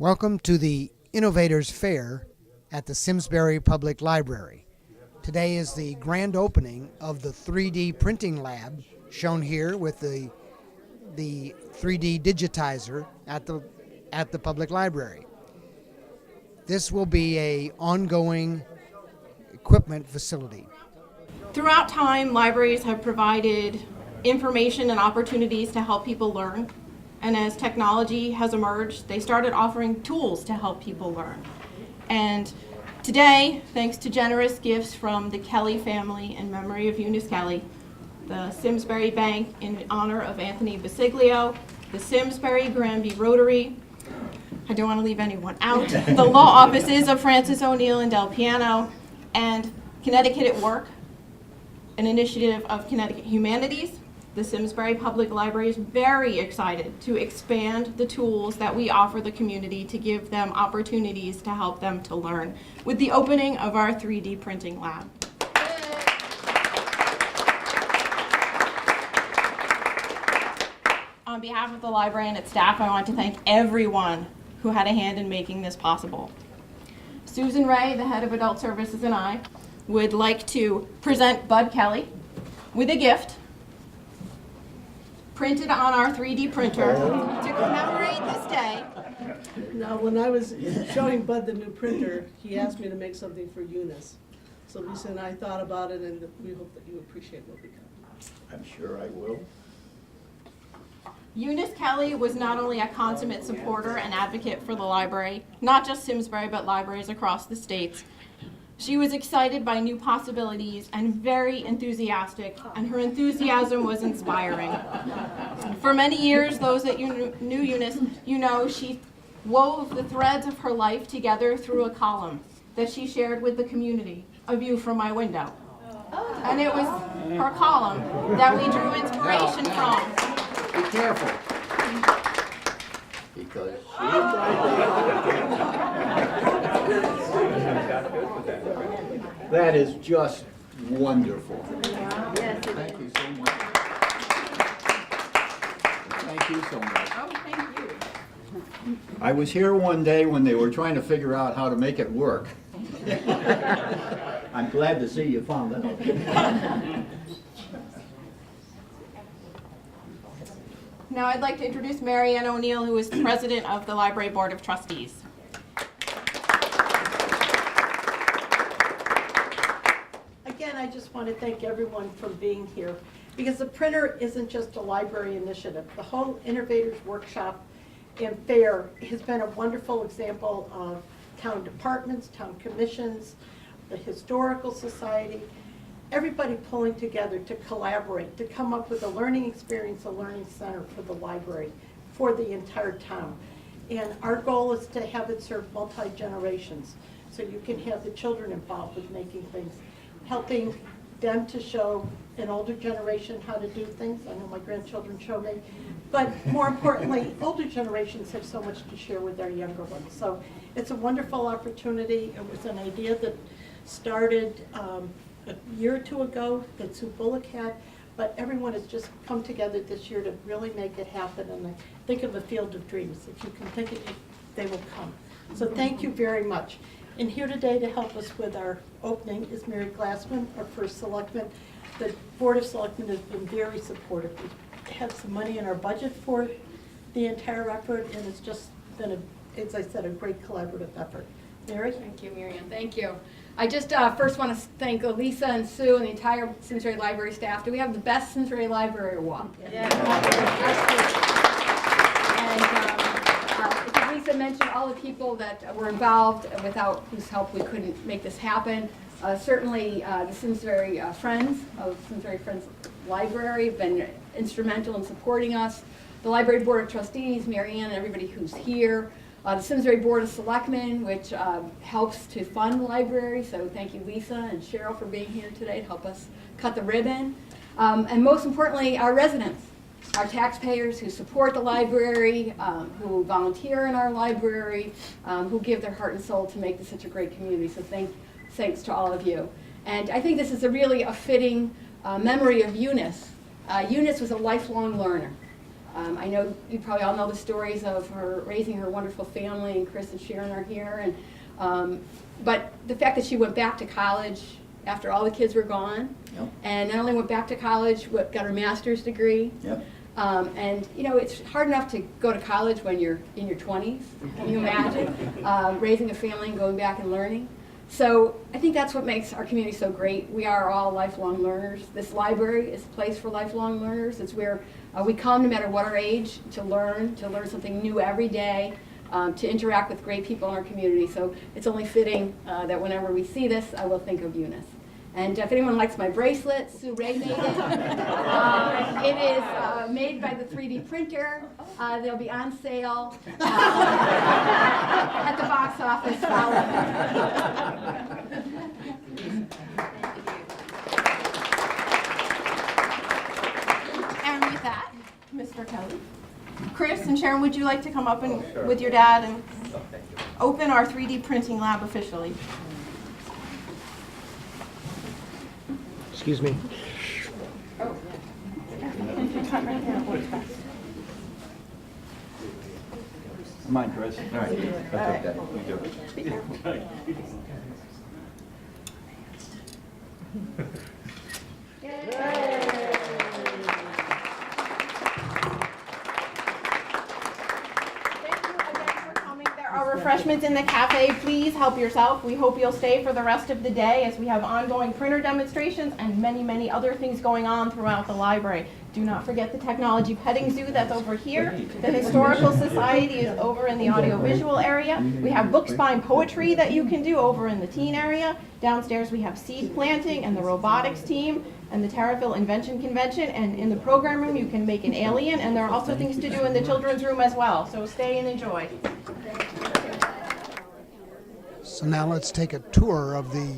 Welcome to the Innovators Fair at the Simsbury Public Library. Today is the grand opening of the 3D printing lab, shown here with the 3D digitizer at the public library. This will be an ongoing equipment facility. Throughout time, libraries have provided information and opportunities to help people learn. And as technology has emerged, they started offering tools to help people learn. And today, thanks to generous gifts from the Kelly family in memory of Eunice Kelly, the Simsbury Bank in honor of Anthony Basiglio, the Simsbury Granby Rotary, I don't want to leave anyone out, the law offices of Francis O'Neill and Del Piano, and Connecticut at Work, an initiative of Connecticut Humanities. The Simsbury Public Library is very excited to expand the tools that we offer the community to give them opportunities to help them to learn with the opening of our 3D printing lab. On behalf of the library and its staff, I want to thank everyone who had a hand in making this possible. Susan Ray, the head of Adult Services, and I would like to present Bud Kelly with a gift printed on our 3D printer to commemorate this day. Now, when I was showing Bud the new printer, he asked me to make something for Eunice. So Lisa and I thought about it, and we hope that you appreciate what we got. I'm sure I will. Eunice Kelly was not only a consummate supporter and advocate for the library, not just Simsbury, but libraries across the states. She was excited by new possibilities and very enthusiastic, and her enthusiasm was inspiring. For many years, those that knew Eunice, you know she wove the threads of her life together through a column that she shared with the community, A View from My Window. And it was her column that we drew inspiration from. Be careful. Because that is just wonderful. Thank you so much. Thank you so much. Oh, thank you. I was here one day when they were trying to figure out how to make it work. I'm glad to see you found that out. Now I'd like to introduce Mary Ann O'Neill, who is the president of the Library Board of Trustees. Again, I just want to thank everyone for being here, because the printer isn't just a library initiative. The whole Innovators Workshop and Fair has been a wonderful example of town departments, town commissions, the Historical Society, everybody pulling together to collaborate, to come up with a learning experience, a learning center for the library, for the entire town. And our goal is to have it serve multi-generations, so you can have the children involved with making things, helping them to show an older generation how to do things. I know my grandchildren show me. But more importantly, older generations have so much to share with their younger ones. So it's a wonderful opportunity. It was an idea that started a year or two ago that Sue Bullock had, but everyone has just come together this year to really make it happen. And I think of a field of dreams. If you can think it, they will come. So thank you very much. And here today to help us with our opening is Mary Glassman, our first selectman. The Board of Selectmen has been very supportive. We had some money in our budget for the entire effort, and it's just been, as I said, a great collaborative effort. Mary? Thank you, Miriam. Thank you. I just first want to thank Lisa and Sue and the entire Simsbury Library staff. Do we have the best Simsbury Library or what? Yeah. And as Lisa mentioned, all the people that were involved, without whose help we couldn't make this happen. Certainly the Simsbury Friends of Simsbury Friends Library have been instrumental in supporting us. The Library Board of Trustees, Mary Ann, and everybody who's here. The Simsbury Board of Selectmen, which helps to fund the library, so thank you Lisa and Cheryl for being here today to help us cut the ribbon. And most importantly, our residents, our taxpayers who support the library, who volunteer in our library, who give their heart and soul to make this such a great community, so thanks to all of you. And I think this is really a fitting memory of Eunice. Eunice was a lifelong learner. I know you probably all know the stories of her raising her wonderful family, and Chris and Sharon are here. But the fact that she went back to college after all the kids were gone, Yep. and not only went back to college, but got her master's degree. Yep. And you know, it's hard enough to go to college when you're in your 20s. Can you imagine raising a family and going back and learning? So I think that's what makes our community so great. We are all lifelong learners. This library is a place for lifelong learners. It's where we come, no matter what our age, to learn something new every day, to interact with great people in our community. So it's only fitting that whenever we see this, I will think of Eunice. And if anyone likes my bracelet, Sue Ray made it. It is made by the 3D printer. They'll be on sale at the box office. And with that, Mr. Kelly, Chris and Sharon, would you like to come up and with your dad and open our 3D printing lab officially? Excuse me. Come on, Chris. All right, I'll take that. You do it. Thank you again for coming. There are refreshments in the cafe. Please help yourself. We hope you'll stay for the rest of the day as we have ongoing printer demonstrations and many, many other things going on throughout the library. Do not forget the technology petting zoo that's over here. The Historical Society is over in the audiovisual area. We have book spine poetry that you can do over in the teen area. Downstairs we have seed planting and the robotics team and the Terraville Invention Convention. And in the program room you can make an alien, and there are also things to do in the children's room as well. So stay and enjoy. So now let's take a tour of the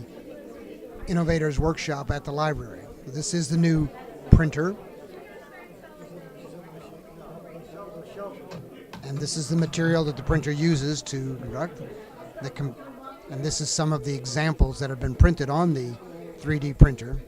Innovators workshop at the library. This is the new printer. And this is the material that the printer uses to conduct and this is some of the examples that have been printed on the 3D printer.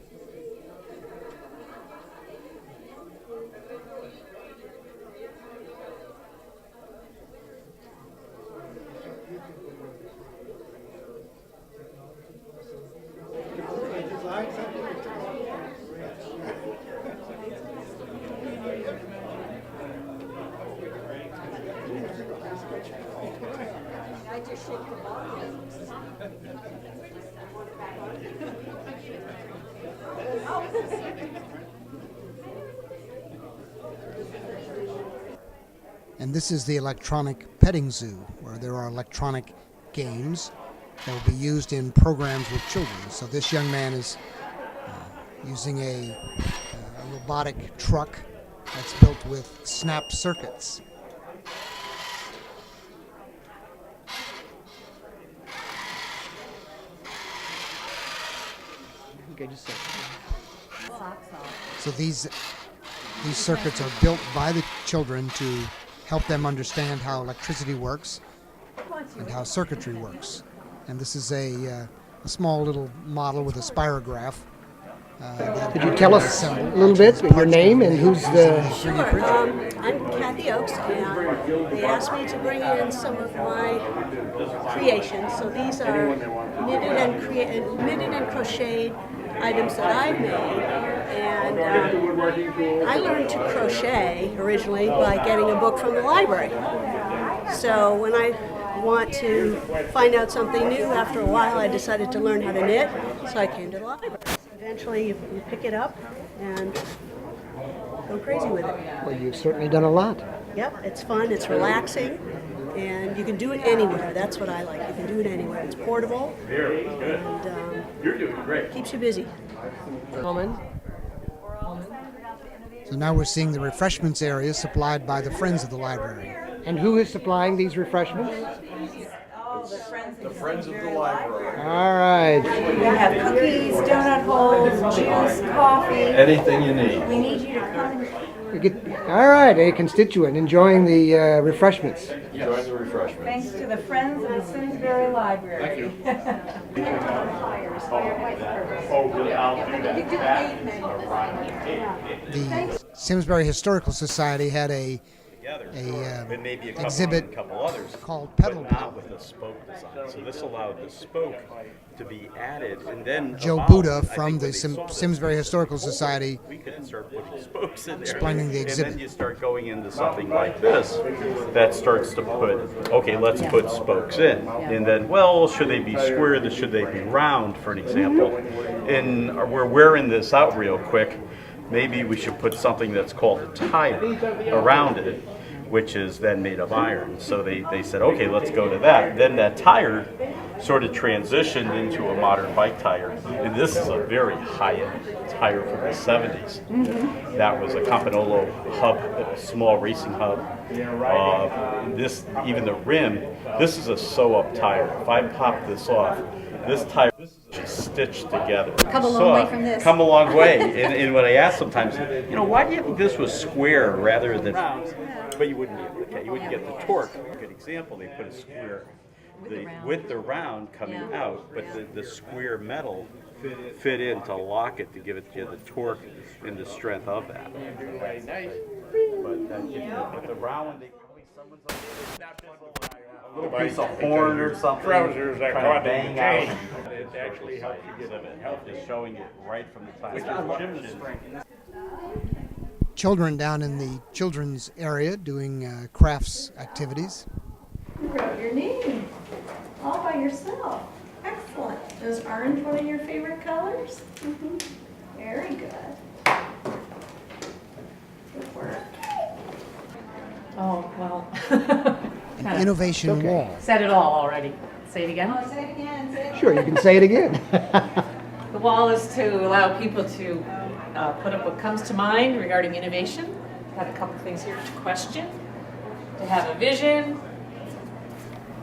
And this is the electronic petting zoo, where there are electronic games that will be used in programs with children. So this young man is using a robotic truck that's built with snap circuits. Okay, just a second. So these circuits are built by the children to help them understand how electricity works and how circuitry works. And this is a small little model with a spirograph. Could you tell us a little bit your name and who's the... Sure. I'm Kathy Oakes, and they asked me to bring in some of my creations. So these are knitted and crocheted items that I've made. And I learned to crochet originally by getting a book from the library. So when I want to find out something new, after a while I decided to learn how to knit, so I came to the library. Eventually you pick it up and go crazy with it. Well, you've certainly done a lot. Yep, it's fun, it's relaxing, and you can do it anywhere. That's what I like. You can do it anywhere. It's portable, and you're doing great. Keeps you busy. So now we're seeing the refreshments area supplied by the Friends of the Library. And who is supplying these refreshments? The Friends of the Library. All right. We have cookies, donut holes, juice, coffee. Anything you need. We need you to come. All right, a constituent enjoying the refreshments. Enjoy the refreshments. Thanks to the Friends of the Simsbury Library. Thank you. Oh, really? I'll do that. Simsbury Historical Society had a and maybe exhibit a couple others, called but Pedal not Pal. with a spoke design. So this allowed the spoke to be added, and then Joe evolved. Buda I think from when the they saw this, Simsbury Historical Society we could start putting spokes in there. explaining the exhibit. And then you start going into something like this that starts to put, okay, let's put spokes in. And then, well, should they be square? Should they be round, for an example? And we're wearing this out real quick. Maybe we should put something that's called a tire around it, which is then made of iron. So they said, okay, let's go to that. Then that tire sort of transitioned into a modern bike tire. And this is a very high-end tire from the 70s. That was a Campanolo hub, a small racing hub. This, even the rim, this is a sew-up tire. If I pop this off, this tire is stitched together. Come a long way from this. Come a long way. And when I ask sometimes, why do you think this was square rather than round? But you wouldn't get the torque. A good example, they put a square with the round coming out, but the square metal fit in to lock it to give it the torque and the strength of that. But the round, a little piece of horn or something, Trousers that trying caught to in the bang chain. out. It actually helps you get healthy. Just showing it right from the time. Children down in the children's area doing crafts activities. You wrote your name all by yourself. Excellent. Is orange one of your favorite colors? Very good. Good work. Oh, well. An innovation wall. Said it all already. Say it again. Say it again. Say it Sure, you can say it again. The wall is to allow people to put up what comes to mind regarding innovation. Got a couple things here to question, to have a vision,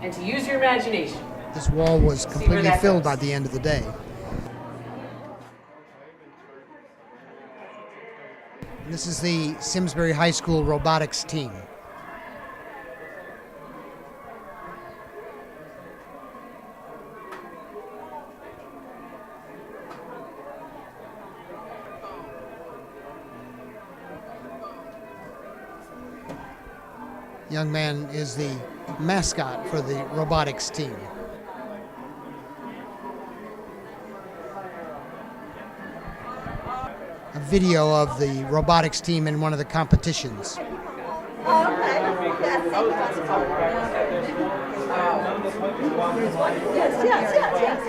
and to use your imagination. This wall was completely that filled goes. by the end of the day. This is the Simsbury High School robotics team. Young man is the mascot for the robotics team. A video of the robotics team in one of the competitions. Yes.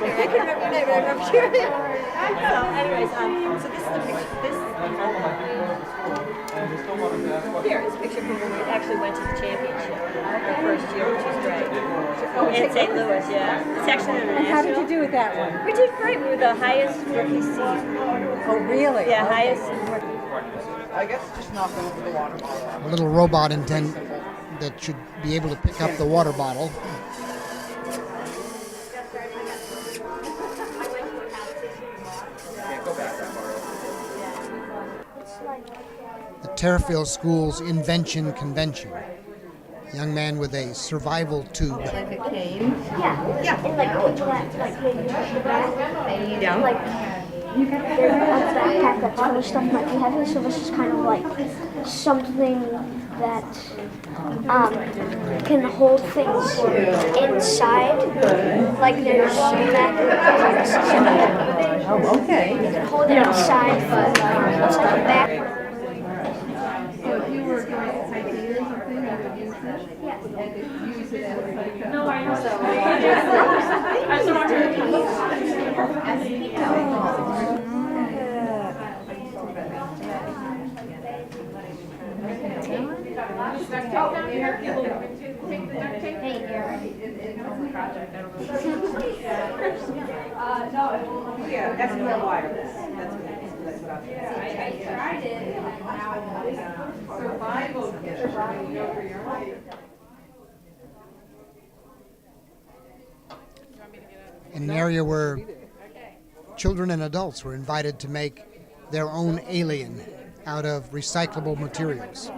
I can remember your name, but I remember your name. So anyways, so this is the picture, here is a picture from when we actually went to the championship the first year, which was great. In St. Louis, yeah. It's actually international. How did you do with that one? We did great. We were the highest rookie seed. Oh, really? Yeah, highest rookie. I guess just knock over the water bottle. A little robot that should be able to pick up the water bottle. The Terrifield School's Invention Convention. Young man with a survival tube. Like a cane? Yeah. And like people that like maybe touch the back. Yeah. Like there's a backpack that's full of stuff might be heavy, so this is kind of like something that can hold things inside. Like there's Oh, okay. you can hold it inside, but it's like a backpack. So if you were going to Titanium or something, you would use this? Yes. And use it as like a... No, I know. Yeah, that's more wireless. That's what In an area where children and adults were invited to make their own alien out of recyclable materials.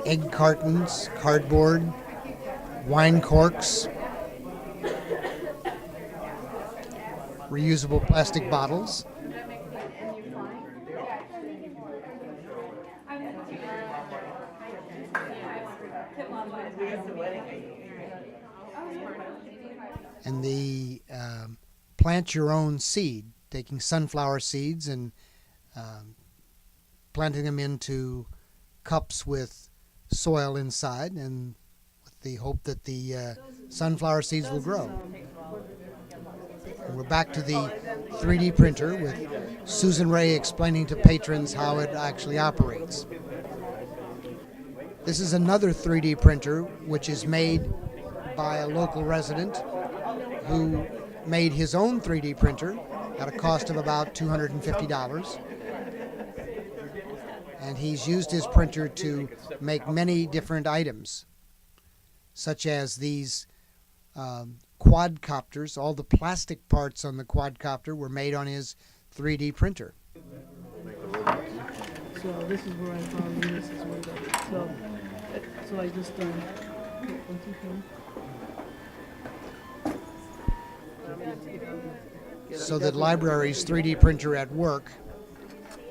Egg cartons, cardboard, wine corks, reusable plastic bottles. And the plant your own seed, taking sunflower seeds and planting them into cups with soil inside, and with the hope that the sunflower seeds will grow. And we're back to the 3D printer with Susan Ray explaining to patrons how it actually operates. This is another 3D printer which is made by a local resident who made his own 3D printer at a cost of about $250. And he's used his printer to make many different items, such as these quadcopters. All the plastic parts on the quadcopter were made on his 3D printer. So this is where I found this is where so I just So the library's 3D printer at work.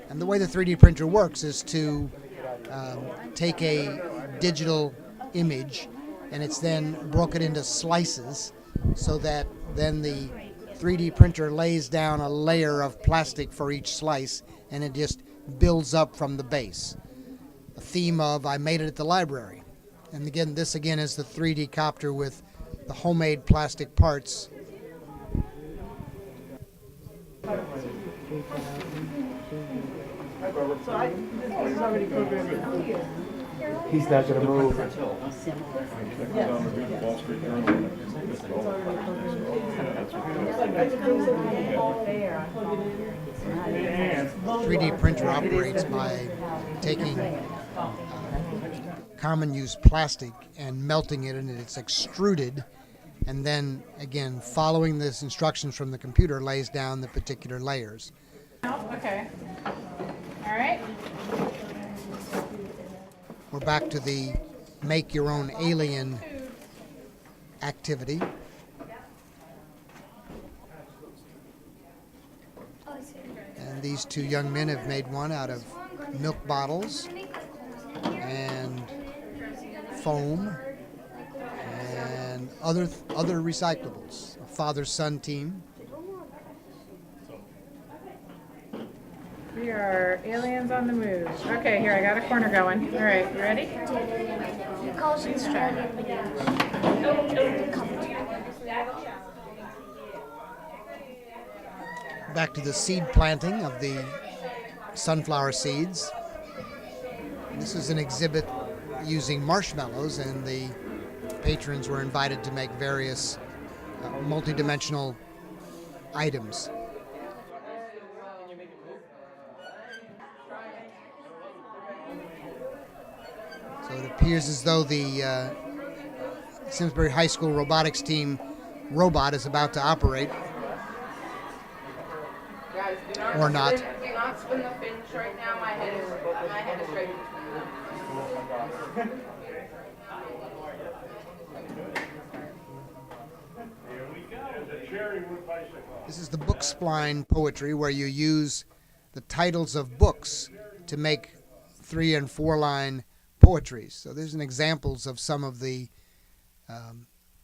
And the way the 3D printer works is to take a digital image, and it's then broken into slices, so that then the 3D printer lays down a layer of plastic for each slice, and it just builds up from the base. The theme of I made it at the library. And again, this again is the 3D copter with the homemade plastic parts. So this is already programmed. He's not going to move. 3D printer operates by taking common use plastic and melting it, and it's extruded, and then again following this instructions from the computer lays down the particular layers. Okay. All right. We're back to the make your own alien activity. And these two young men have made one out of milk bottles and foam and other recyclables. A father-son team. We are aliens on the move. Okay, here, I got a corner going. All right, you ready? Let's try. Back to the seed planting of the sunflower seeds. This is an exhibit using marshmallows, and the patrons were invited to make various multi-dimensional items. So it appears as though the Simsbury High School robotics team robot is about to operate. Guys, or not. Do not spin the finch right now. My head is straight. This is the book spline poetry, where you use the titles of books to make 3- and 4-line poetry. So there's an examples of some of the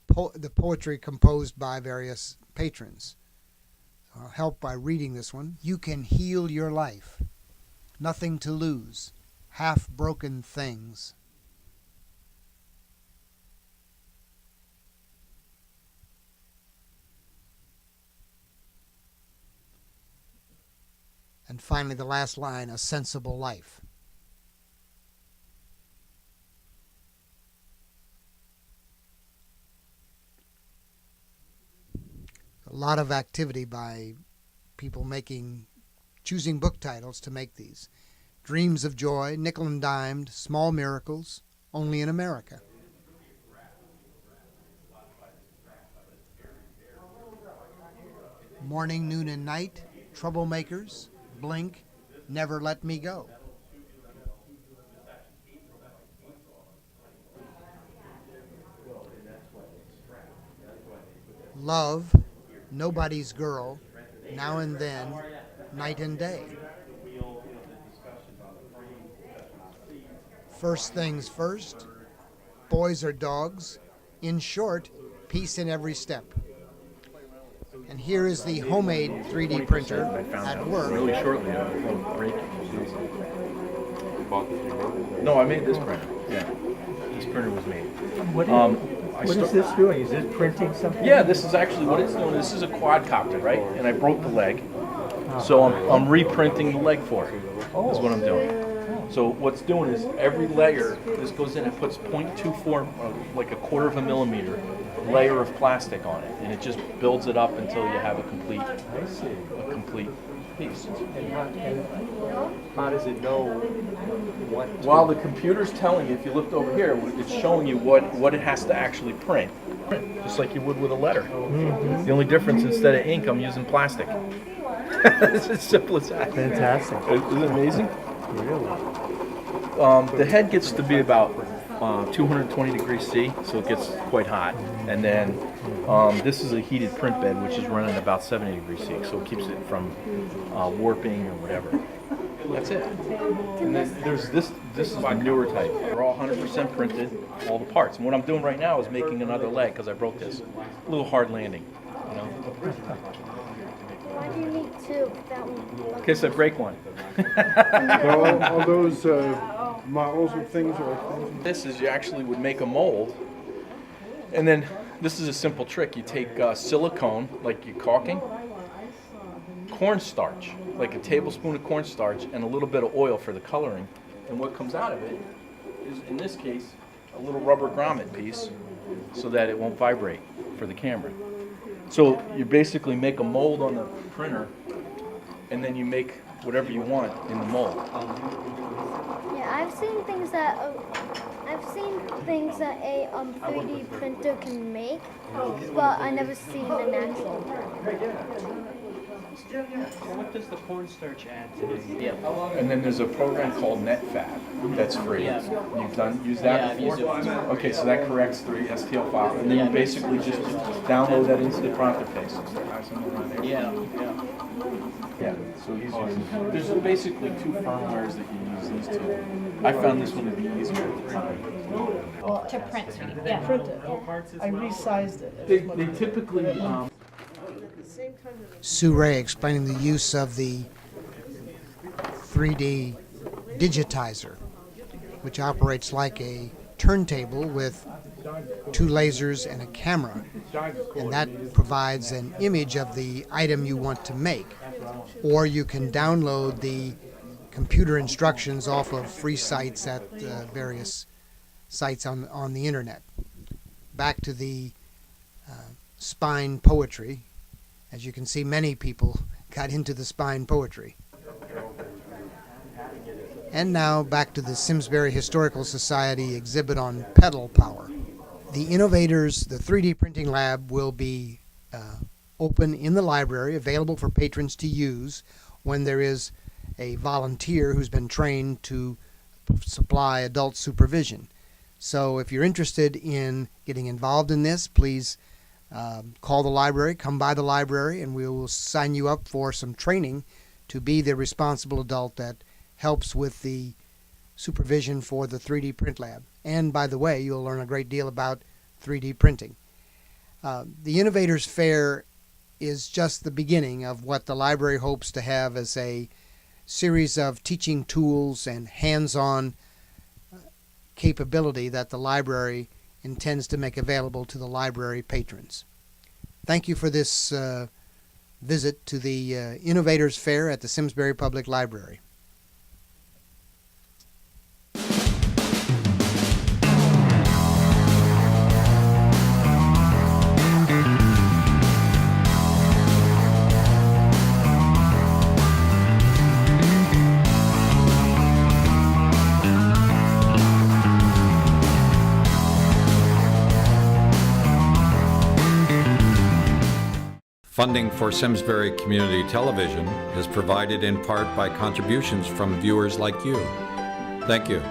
poetry composed by various patrons. I'll help by reading this one. You can heal your life. Nothing to lose. Half-broken things. And finally, the last line, a sensible life. A lot of activity by people choosing book titles to make these. Dreams of Joy, Nickel and Dimed, Small Miracles, Only in America. Morning, Noon, and Night, Troublemakers, Blink, Never Let Me Go. Love, Nobody's Girl, now and then, night and day. First things first, boys are dogs. In short, peace in every step. And here is the homemade 3D printer at work. Really shortly. No, I made this printer. Yeah, this printer was made. What is this doing? Is this printing something? Yeah, this is actually what it's doing. This is a quadcopter, right? And I broke the leg, so I'm reprinting the leg for it. Is what I'm doing. So what's doing is every layer, this goes in and puts 0.24, like a quarter of a millimeter layer of plastic on it, and it just builds it up until you have a complete piece. How does it know what? While the computer's telling you, if you looked over here, it's showing you what it has to actually print, just like you would with a letter. Mm-hmm. The only difference, instead of ink, I'm using plastic. It's as simple as that. Fantastic. Isn't it amazing? Really? The head gets to be about 220 degrees C, so it gets quite hot. And then this is a heated print bed, which is running about 70 degrees C, so it keeps it from warping or whatever. That's it. And then there's this is the newer type. They're all 100% printed, all the parts. And what I'm doing right now is making another leg because I broke this. A little hard landing, you know. Why do you need two? That one. In case I break one. So all those models of things are. This is, you actually would make a mold, and then this is a simple trick. You take silicone, like you're caulking, cornstarch, like a tablespoon of cornstarch, and a little bit of oil for the coloring, and what comes out of it is, in this case, a little rubber grommet piece, so that it won't vibrate for the camera. So you basically make a mold on the printer, and then you make whatever you want in the mold. Yeah, I've seen things that a 3D printer can make, but I never seen an actual. What does the cornstarch add to this? And then there's a program called NetFab that's free. You've used that before? Okay, so that corrects the STL file, and then you basically just download that into the printer face. Yeah, so he's using, there's basically two firmwares that you use these two. I found this one to be easier To print 3D. Yeah. Print it. I resized it. They typically. Sue Ray explaining the use of the 3D digitizer, which operates like a turntable with two lasers and a camera, and that provides an image of the item you want to make. Or you can download the computer instructions off of free sites at various sites on the internet. Back to the spine poetry. As you can see, many people got into the spine poetry. And now back to the Simsbury Historical Society exhibit on pedal power. The Innovators, the 3D printing lab, will be open in the library, available for patrons to use when there is a volunteer who's been trained to supply adult supervision. So if you're interested in getting involved in this, please call the library, come by the library, and we will sign you up for some training to be the responsible adult that helps with the supervision for the 3D print lab. And by the way, you'll learn a great deal about 3D printing. The Innovators Fair is just the beginning of what the library hopes to have as a series of teaching tools and hands-on capability that the library intends to make available to the library patrons. Thank you for this visit to the Innovators Fair at the Simsbury Public Library. Funding for Simsbury Community Television is provided in part by contributions from viewers like you. Thank you.